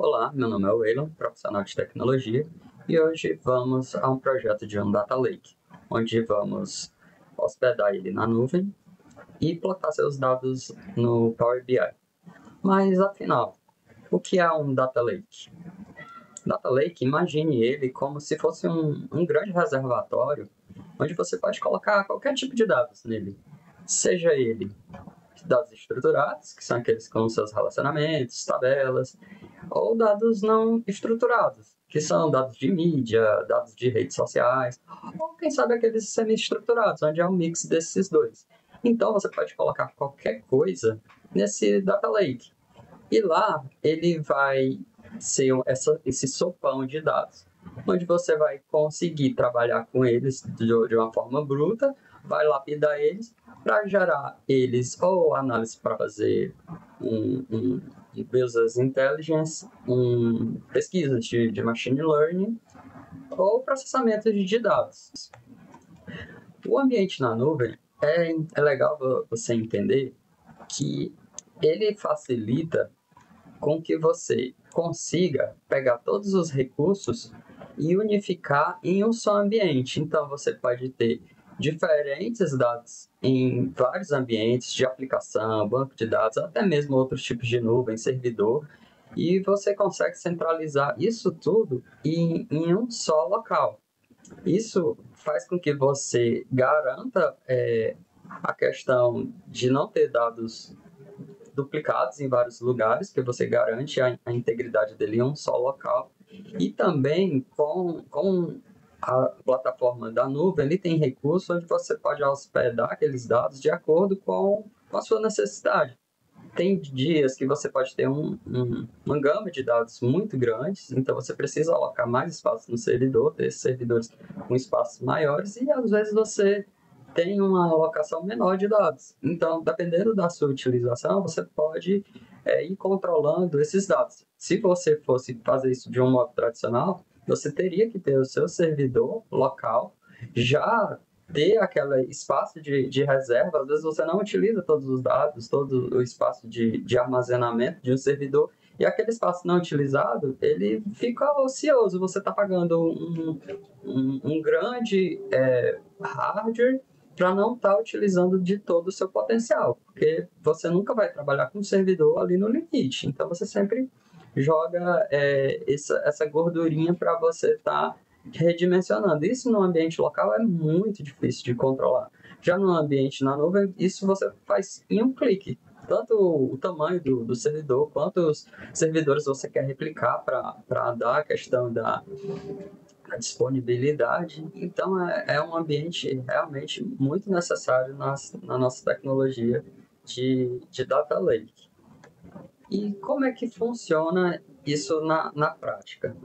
Olá, meu nome é Waylon, profissional de tecnologia, e hoje vamos a um projeto de um Data Lake, onde vamos hospedar ele na nuvem e plotar seus dados no Power BI. Mas, afinal, o que é um Data Lake? Data Lake, imagine ele como se fosse um grande reservatório, onde você pode colocar qualquer tipo de dados nele, seja ele dados estruturados, que são aqueles com seus relacionamentos, tabelas, ou dados não estruturados, que são dados de mídia, dados de redes sociais, ou quem sabe aqueles semi-estruturados, onde é um mix desses dois. Então você pode colocar qualquer coisa nesse Data Lake. E lá ele vai ser esse sopão de dados, onde você vai conseguir trabalhar com eles de uma forma bruta, vai lapidar eles para gerar eles ou análise para fazer um business intelligence, pesquisas de machine learning ou processamento de dados. O ambiente na nuvem é legal você entender que ele facilita com que você consiga pegar todos os recursos e unificar em um só ambiente. Então, você pode ter diferentes dados em vários ambientes de aplicação, banco de dados, até mesmo outros tipos de nuvem, servidor, e você consegue centralizar isso tudo em um só local. Isso faz com que você garanta a questão de não ter dados duplicados em vários lugares, que você garante a integridade dele em um só local. E também com a plataforma da nuvem, ele tem recursos onde você pode hospedar aqueles dados de acordo com a sua necessidade. Tem dias que você pode ter uma gama de dados muito grandes, então você precisa alocar mais espaço no servidor, ter esses servidores com espaços maiores, e às vezes você tem uma alocação menor de dados. Então, dependendo da sua utilização, você pode ir controlando esses dados. Se você fosse fazer isso de um modo tradicional, você teria que ter o seu servidor local já ter aquele espaço de reserva. Às vezes você não utiliza todos os dados, todo o espaço de armazenamento de um servidor, e aquele espaço não utilizado, ele fica ocioso. Você está pagando um grande hardware para não estar utilizando de todo o seu potencial, porque você nunca vai trabalhar com o servidor ali no limite. Então você sempre joga essa gordurinha para você estar redimensionando. Isso no ambiente local é muito difícil de controlar. Já no ambiente na nuvem, isso você faz em um clique. Tanto o tamanho do servidor, quanto os servidores você quer replicar para dar a questão da disponibilidade. Então, é um ambiente realmente muito necessário na nossa tecnologia de Data Lake. E como é que funciona isso na prática?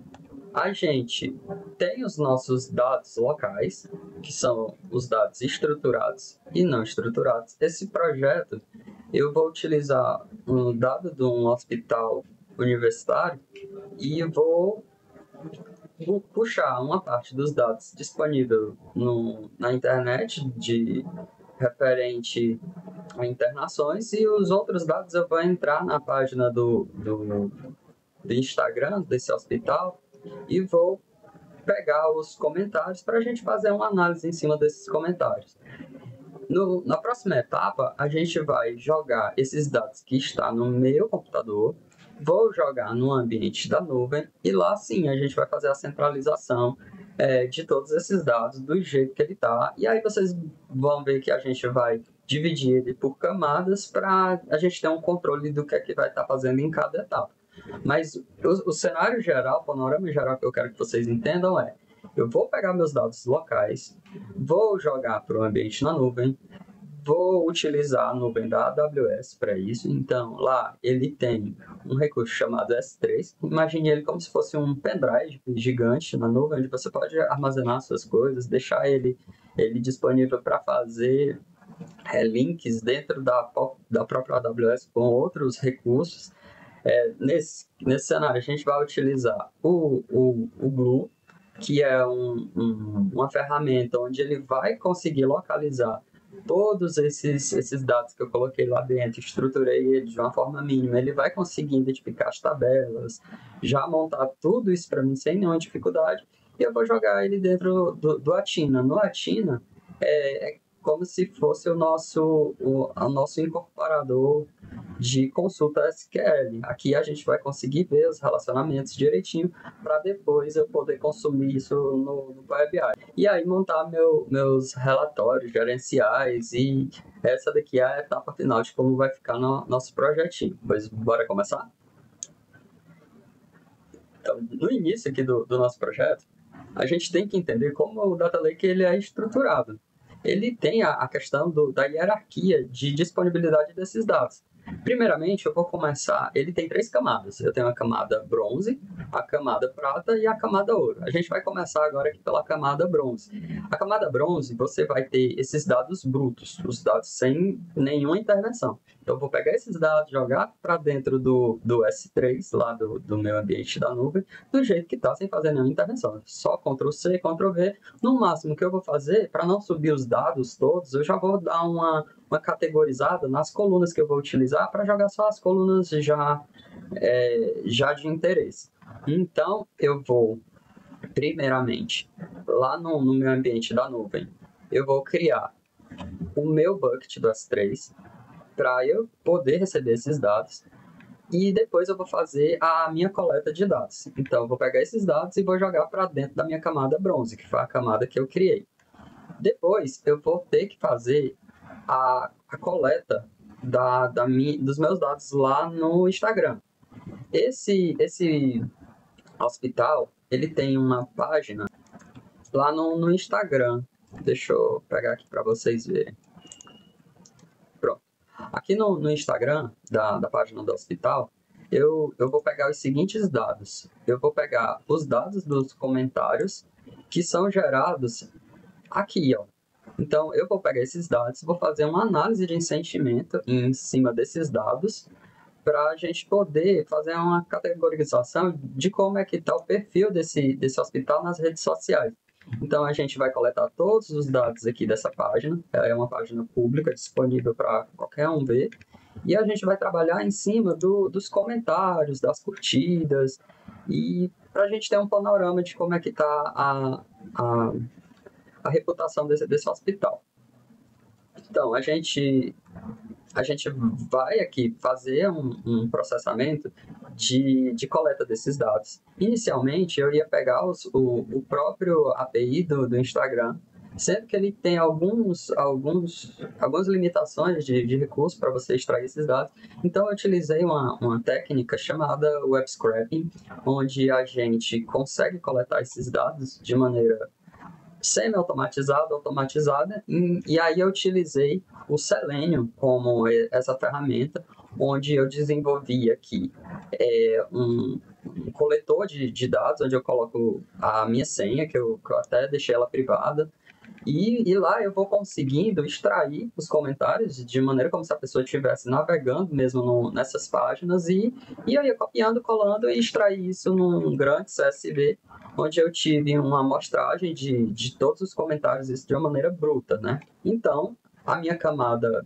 A gente tem os nossos dados locais, que são os dados estruturados e não estruturados. Esse projeto, eu vou utilizar um dado de um hospital universitário e vou puxar uma parte dos dados disponível na internet referente a internações, e os outros dados eu vou entrar na página do Instagram desse hospital e vou pegar os comentários para a gente fazer uma análise em cima desses comentários. Na próxima etapa, a gente vai jogar esses dados que estão no meu computador, vou jogar no ambiente da nuvem, e lá sim a gente vai fazer a centralização de todos esses dados do jeito que ele está. E aí vocês vão ver que a gente vai dividir ele por camadas para a gente ter um controle do que é que vai estar fazendo em cada etapa. Mas o cenário geral, o panorama geral que eu quero que vocês entendam eu vou pegar meus dados locais, vou jogar para o ambiente na nuvem, vou utilizar a nuvem da AWS para isso. Então, lá ele tem um recurso chamado S3. Imagine ele como se fosse um pendrive gigante na nuvem, onde você pode armazenar suas coisas, deixar ele disponível para fazer links dentro da própria AWS com outros recursos. Nesse cenário, a gente vai utilizar o Glue, que é uma ferramenta onde ele vai conseguir localizar todos esses dados que eu coloquei lá dentro, estruturei ele de uma forma mínima, ele vai conseguir identificar as tabelas, já montar tudo isso para mim sem nenhuma dificuldade, e eu vou jogar ele dentro do Athena. No Athena, é como se fosse o nosso incorporador de consulta SQL. Aqui a gente vai conseguir ver os relacionamentos direitinho para depois eu poder consumir isso no Power BI. E aí montar meus relatórios gerenciais, e essa daqui é a etapa final de como vai ficar no nosso projetinho. Pois bora começar? Então, no início aqui do nosso projeto, a gente tem que entender como o Data Lake ele é estruturado. Ele tem a questão da hierarquia de disponibilidade desses dados. Primeiramente, eu vou começar... Ele tem 3 camadas. Eu tenho a camada bronze, a camada prata e a camada ouro. A gente vai começar agora aqui pela camada bronze. A camada bronze, você vai ter esses dados brutos, os dados sem nenhuma intervenção. Então, eu vou pegar esses dados, jogar para dentro do S3, lá do meu ambiente da nuvem, do jeito que está, sem fazer nenhuma intervenção. Só Ctrl+C, Ctrl+V. No máximo que eu vou fazer, para não subir os dados todos, eu já vou dar uma categorizada nas colunas que eu vou utilizar para jogar só as colunas já de interesse. Então, eu vou, primeiramente, lá no meu ambiente da nuvem, eu vou criar o meu bucket do S3 para eu poder receber esses dados. E depois eu vou fazer a minha coleta de dados. Então, eu vou pegar esses dados e vou jogar para dentro da minha camada bronze, que foi a camada que eu criei. Depois, eu vou ter que fazer a coleta dos meus dados lá no Instagram. Esse hospital, ele tem uma página lá no Instagram. Deixa eu pegar aqui para vocês verem. Pronto. Aqui no Instagram da página do hospital, eu vou pegar os seguintes dados. Eu vou pegar os dados dos comentários que são gerados aqui, ó. Então, eu vou pegar esses dados, vou fazer uma análise de sentimento em cima desses dados, para a gente poder fazer uma categorização de como é que está o perfil desse hospital nas redes sociais. Então, a gente vai coletar todos os dados aqui dessa página, é uma página pública, disponível para qualquer um ver, e a gente vai trabalhar em cima dos comentários, das curtidas, e para a gente ter um panorama de como é que está a reputação desse hospital. Então, a gente vai aqui fazer um processamento de coleta desses dados. Inicialmente, eu ia pegar o próprio API do Instagram, sendo que ele tem algumas limitações de recurso para você extrair esses dados. Então, eu utilizei uma técnica chamada web scraping, onde a gente consegue coletar esses dados de maneira semi-automatizada, automatizada, e aí eu utilizei o Selenium como essa ferramenta, onde eu desenvolvi aqui um coletor de dados, onde eu coloco a minha senha, que eu até deixei ela privada, e lá eu vou conseguindo extrair os comentários de maneira como se a pessoa estivesse navegando mesmo nessas páginas, e eu ia copiando, colando e extrair isso num grande CSV, onde eu tive uma amostragem de todos os comentários, isso de uma maneira bruta, né? Então, a minha camada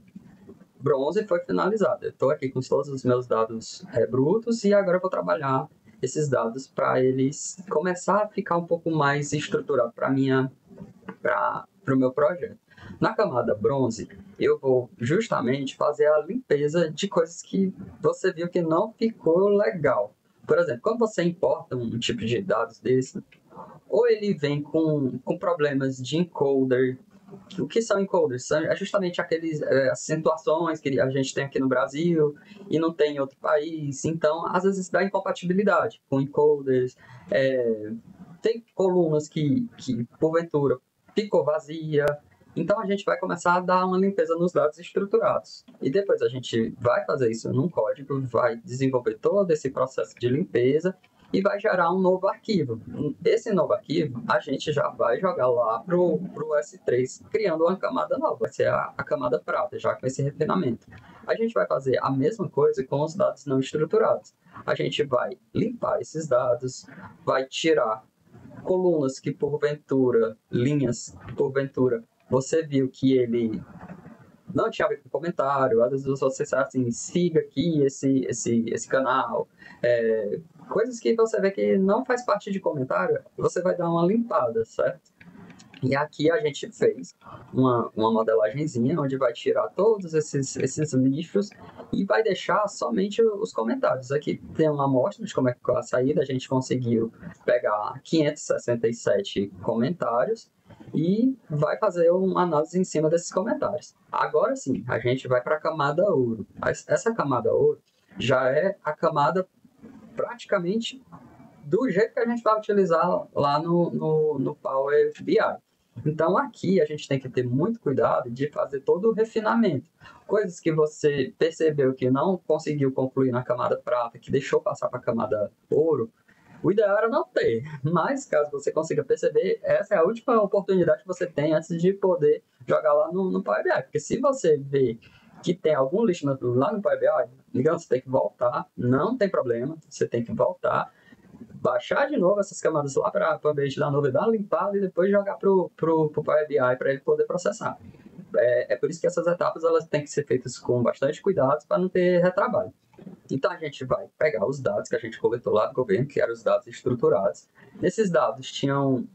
bronze foi finalizada. Eu estou aqui com todos os meus dados brutos, e agora eu vou trabalhar esses dados para eles começar a ficar um pouco mais estruturado para o meu projeto. Na camada bronze, eu vou justamente fazer a limpeza de coisas que você viu que não ficou legal. Por exemplo, quando você importa um tipo de dados desse, ou ele vem com problemas de encoder. O que são encoders? São justamente aquelas acentuações que a gente tem aqui no Brasil e não tem em outro país. Então, às vezes dá incompatibilidade com encoders. Tem colunas que porventura ficou vazia. Então, a gente vai começar a dar uma limpeza nos dados estruturados. E depois a gente vai fazer isso num código, vai desenvolver todo esse processo de limpeza e vai gerar um novo arquivo. Esse novo arquivo, a gente já vai jogar lá para o S3, criando uma camada nova. Vai ser a camada prata, já com esse refinamento. A gente vai fazer a mesma coisa com os dados não estruturados. A gente vai limpar esses dados, vai tirar colunas que porventura, linhas que porventura, você viu que ele não tinha a ver com comentário, às vezes você sabe assim, siga aqui esse canal, coisas que você vê que não faz parte de comentário, você vai dar uma limpada, certo? E aqui a gente fez uma modelagenzinha onde vai tirar todos esses lixos e vai deixar somente os comentários. Aqui tem uma amostra de como é que ficou a saída. A gente conseguiu pegar 567 comentários e vai fazer uma análise em cima desses comentários. Agora sim, a gente vai para a camada ouro. Essa camada ouro já é a camada praticamente do jeito que a gente vai utilizar lá no Power BI. Então, aqui a gente tem que ter muito cuidado de fazer todo o refinamento. Coisas que você percebeu que não conseguiu concluir na camada prata, que deixou passar para a camada ouro, o ideal era não ter. Mas, caso você consiga perceber, essa é a última oportunidade que você tem antes de poder jogar lá no Power BI. Porque se você vê que tem algum lixo lá no Power BI, digamos, você tem que voltar, não tem problema, você tem que voltar, baixar de novo essas camadas lá para o ambiente da nuvem, dar uma limpada e depois jogar para o Power BI para ele poder processar. É por isso que essas etapas elas têm que ser feitas com bastante cuidado para não ter retrabalho. Então a gente vai pegar os dados que a gente coletou lá do governo, que eram os dados estruturados. Esses dados tinham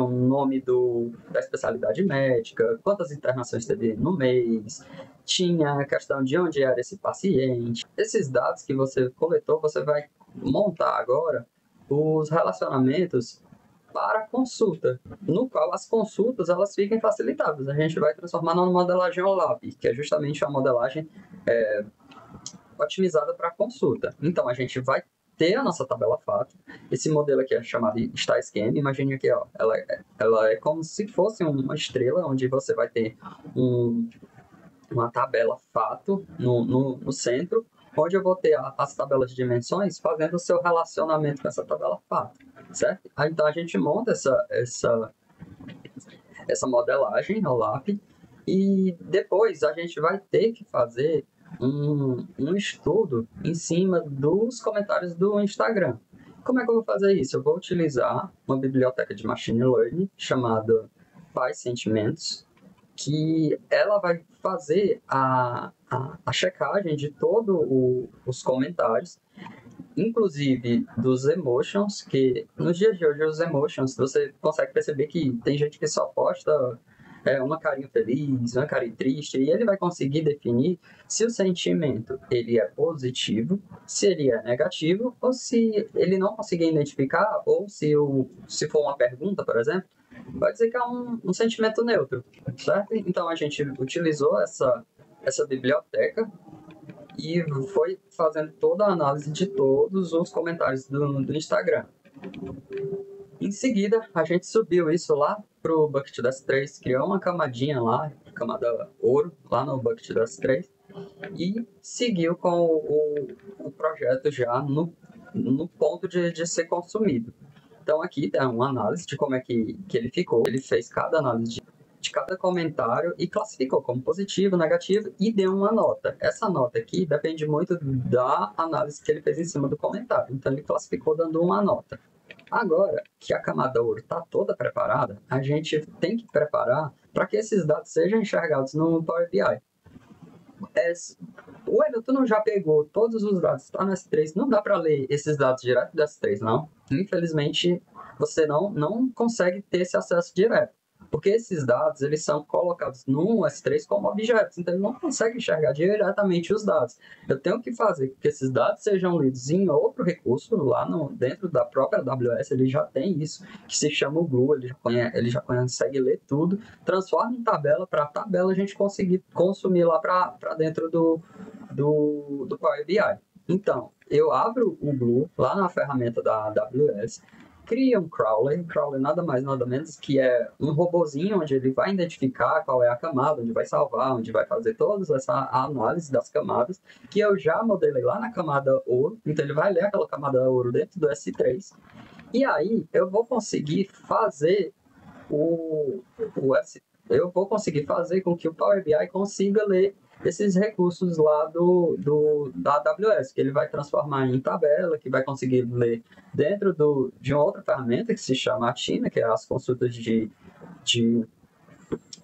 nome da especialidade médica, quantas internações teve no mês, tinha a questão de onde era esse paciente. Esses dados que você coletou, você vai montar agora os relacionamentos para consulta, no qual as consultas elas fiquem facilitadas. A gente vai transformar numa modelagem OLAP, que é justamente uma modelagem otimizada para consulta. Então, a gente vai ter a nossa tabela fato. Esse modelo aqui é chamado Star Scheme. Imagine que ela é como se fosse uma estrela, onde você vai ter uma tabela fato no centro, onde eu vou ter as tabelas de dimensões fazendo o seu relacionamento com essa tabela fato, certo? Então, a gente monta essa modelagem ao LAP e depois a gente vai ter que fazer um estudo em cima dos comentários do Instagram. Como é que eu vou fazer isso? Eu vou utilizar uma biblioteca de Machine Learning chamada PySentimentos, que ela vai fazer a checagem de todos os comentários, inclusive dos emotions, que nos dias de hoje os emotions, você consegue perceber que tem gente que só posta uma carinha feliz, uma carinha triste, e ele vai conseguir definir se o sentimento ele é positivo, se ele é negativo, ou se ele não conseguir identificar, ou se for uma pergunta, por exemplo, vai dizer que é um sentimento neutro, certo? Então a gente utilizou essa biblioteca e foi fazendo toda a análise de todos os comentários do Instagram. Em seguida, a gente subiu isso lá pro Bucket das 3, criou uma camadinha lá, camada ouro, lá no Bucket das 3, e seguiu com o projeto já no ponto de ser consumido. Então aqui tem uma análise de como é que ele ficou. Ele fez cada análise de cada comentário e classificou como positivo, negativo e deu uma nota. Essa nota aqui depende muito da análise que ele fez em cima do comentário. Então ele classificou dando uma nota. Agora que a camada ouro está toda preparada, a gente tem que preparar para que esses dados sejam enxergados no Power BI. O Everton não já pegou todos os dados, está no S3, não dá para ler esses dados direto do S3, não. Infelizmente, você não consegue ter esse acesso direto. Porque esses dados, eles são colocados no S3 como objetos, então ele não consegue enxergar diretamente os dados. Eu tenho que fazer com que esses dados sejam lidos em outro recurso, lá dentro da própria AWS, ele já tem isso, que se chama o Glue, ele já consegue ler tudo, transforma em tabela, para a tabela a gente conseguir consumir lá para dentro do Power BI. Então, eu abro o Glue lá na ferramenta da AWS, cria um crawler nada mais nada menos que é um robozinho onde ele vai identificar qual é a camada, onde vai salvar, onde vai fazer toda essa análise das camadas, que eu já modelei lá na camada ouro, então ele vai ler aquela camada ouro dentro do S3, e aí eu vou conseguir fazer eu vou conseguir fazer com que o Power BI consiga ler esses recursos lá da AWS, que ele vai transformar em tabela, que vai conseguir ler dentro de uma outra ferramenta que se chama Athena, que é as consultas de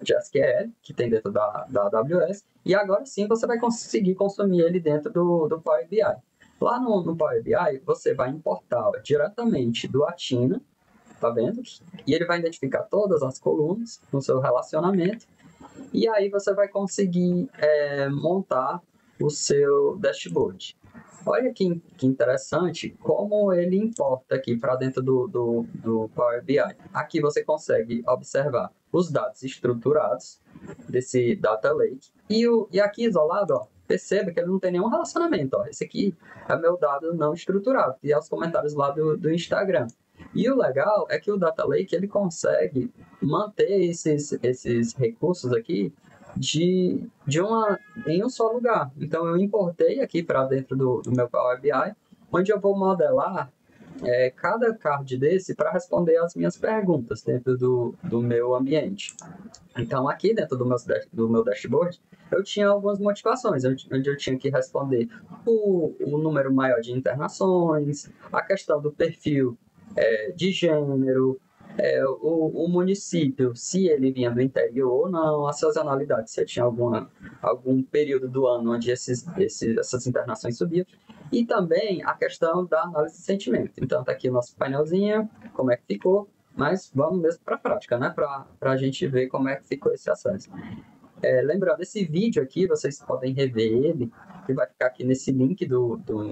SQL, que tem dentro da AWS, E agora sim você vai conseguir consumir ele dentro do Power BI. Lá no Power BI, você vai importar diretamente do Athena, tá vendo? E ele vai identificar todas as colunas no seu relacionamento. E aí você vai conseguir montar o seu dashboard. Olha que interessante como ele importa aqui para dentro do Power BI. Aqui você consegue observar os dados estruturados desse Data Lake. E aqui isolado, ó, perceba que ele não tem nenhum relacionamento. Ó. Esse aqui é meu dado não estruturado, e é os comentários lá do Instagram. E o legal é que o Data Lake ele consegue manter esses recursos aqui em um só lugar. Então, eu importei aqui para dentro do meu Power BI, onde eu vou modelar cada card desse para responder as minhas perguntas dentro do meu ambiente. Então, aqui dentro do meu dashboard, eu tinha algumas motivações, onde eu tinha que responder o número maior de internações, a questão do perfil de gênero, o município, se ele vinha do interior ou não, a sazonalidade, se tinha algum período do ano onde essas internações subiam, e também a questão da análise de sentimento. Então, está aqui o nosso painelzinho, como é que ficou, mas vamos mesmo para a prática, né? Para a gente ver como é que ficou esse acesso. Lembrando, esse vídeo aqui, vocês podem rever ele, que vai ficar aqui nesse link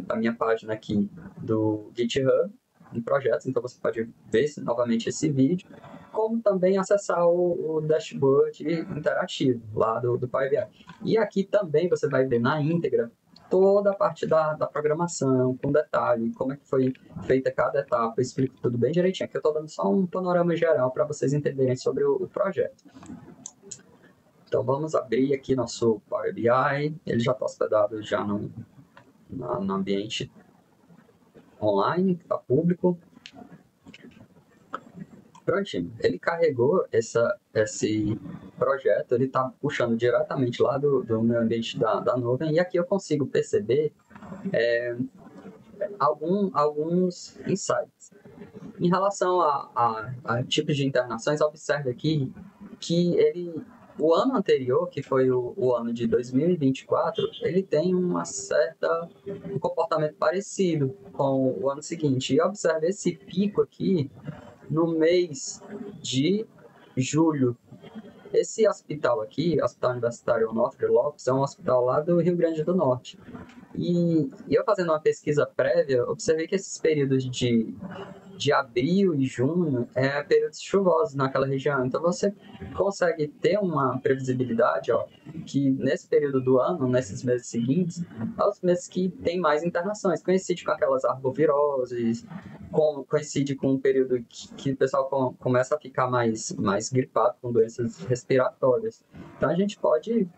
da minha página aqui do GitHub, em projetos, então você pode ver novamente esse vídeo, como também acessar o dashboard interativo lá do Power BI. E aqui também você vai ver na íntegra toda a parte da programação, com detalhe, como é que foi feita cada etapa, eu explico tudo bem direitinho. Aqui eu estou dando só um panorama geral para vocês entenderem sobre o projeto. Então vamos abrir aqui nosso Power BI, ele já está hospedado já no ambiente online, que está público. Prontinho, ele carregou esse projeto, ele está puxando diretamente lá do meu ambiente da nuvem, e aqui eu consigo perceber alguns insights. Em relação a tipos de internações, observe aqui que o ano anterior, que foi o ano de 2024, ele tem um comportamento parecido com o ano seguinte. E observe esse pico aqui no mês de julho. Esse hospital aqui, Hospital Universitário Onofre Lopes, é um hospital lá do Rio Grande do Norte. E eu fazendo uma pesquisa prévia, observei que esses períodos de abril e junho períodos chuvosos naquela região. Então você consegue ter uma previsibilidade, ó, que nesse período do ano, nesses meses seguintes, são os meses que tem mais internações. Coincide com aquelas arboviroses, coincide com um período que o pessoal começa a ficar mais gripado com doenças respiratórias. Então a gente pode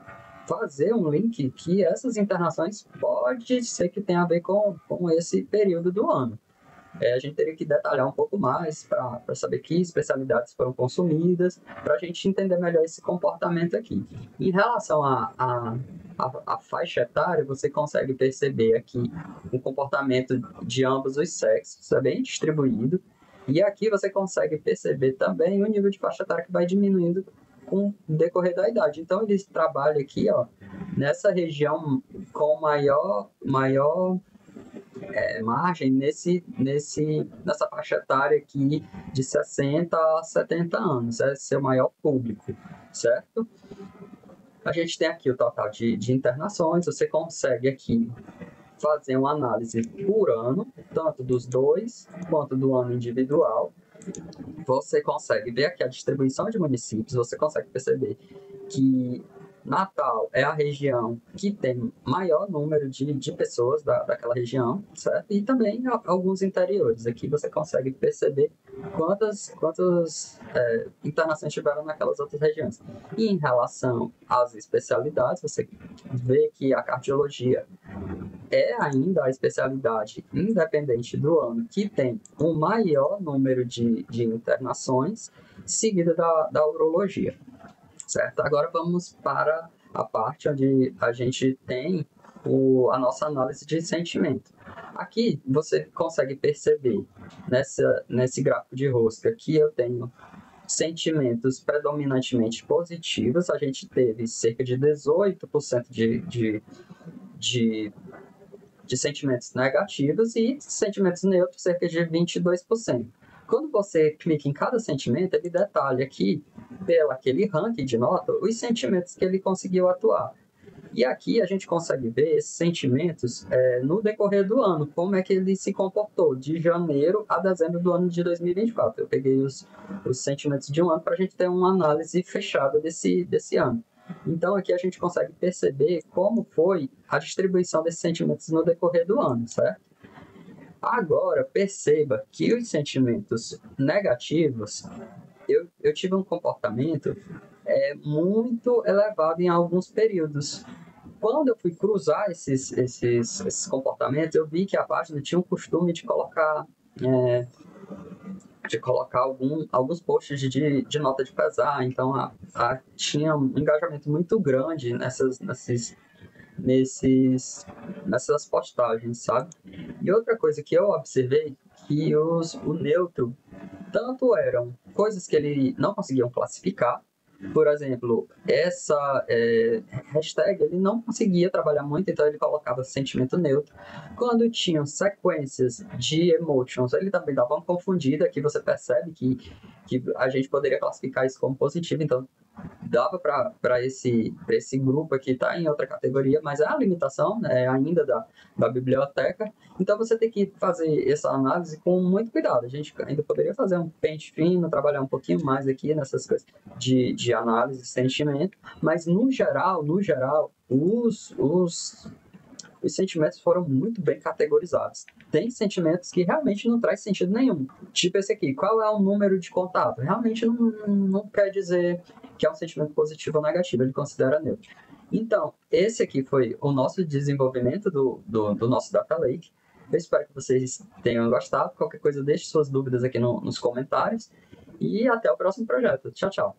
fazer um link que essas internações pode ser que tenha a ver com esse período do ano. A gente teria que detalhar um pouco mais para saber que especialidades foram consumidas, para a gente entender melhor esse comportamento aqui. Em relação à faixa etária, você consegue perceber aqui o comportamento de ambos os sexos, é bem distribuído, e aqui você consegue perceber também o nível de faixa etária que vai diminuindo com o decorrer da idade. Então, eles trabalham aqui, ó, nessa região com maior margem nessa faixa etária aqui de 60 a 70 anos, é seu maior público, certo? A gente tem aqui o total de internações, você consegue aqui fazer uma análise por ano, tanto dos dois quanto do ano individual. Você consegue ver aqui a distribuição de municípios, você consegue perceber que Natal é a região que tem maior número de pessoas daquela região, certo? E também alguns interiores. Aqui você consegue perceber quantas internações tiveram naquelas outras regiões. E em relação às especialidades, você vê que a cardiologia é ainda a especialidade, independente do ano, que tem o maior número de internações, seguida da urologia. Certo? Agora vamos para a parte onde a gente tem a nossa análise de sentimento. Aqui você consegue perceber nesse gráfico de rosca que eu tenho sentimentos predominantemente positivos, a gente teve cerca de 18% de sentimentos negativos e sentimentos neutros, cerca de 22%. Quando você clica em cada sentimento, ele detalha aqui, pelo aquele ranking de nota, os sentimentos que ele conseguiu atuar. E aqui a gente consegue ver esses sentimentos no decorrer do ano, como é que ele se comportou de janeiro a dezembro do ano de 2024. Eu peguei os sentimentos de um ano para a gente ter uma análise fechada desse ano. Então aqui a gente consegue perceber como foi a distribuição desses sentimentos no decorrer do ano, certo? Agora, perceba que os sentimentos negativos, eu tive um comportamento muito elevado em alguns períodos. Quando eu fui cruzar esses comportamentos, eu vi que a página tinha o costume de colocar alguns posts de nota de pesar, então tinha um engajamento muito grande nessas postagens, sabe? E outra coisa que eu observei, que o neutro, tanto eram coisas que ele não conseguiam classificar, por exemplo, essa hashtag ele não conseguia trabalhar muito, então ele colocava sentimento neutro. Quando tinham sequências de emotions, ele também dava uma confundida, que você percebe que a gente poderia classificar isso como positivo, então dava para esse grupo aqui, tá em outra categoria, mas é a limitação ainda da biblioteca, então você tem que fazer essa análise com muito cuidado. A gente ainda poderia fazer um pente fino, trabalhar um pouquinho mais aqui nessas coisas de análise de sentimento, mas no geral, os sentimentos foram muito bem categorizados. Tem sentimentos que realmente não traz sentido nenhum. Tipo esse aqui, qual é o número de contato? Realmente não quer dizer que é um sentimento positivo ou negativo, ele considera neutro. Então, esse aqui foi o nosso desenvolvimento do nosso Data Lake. Eu espero que vocês tenham gostado. Qualquer coisa, deixe suas dúvidas aqui nos comentários. E até o próximo projeto. Tchau, tchau.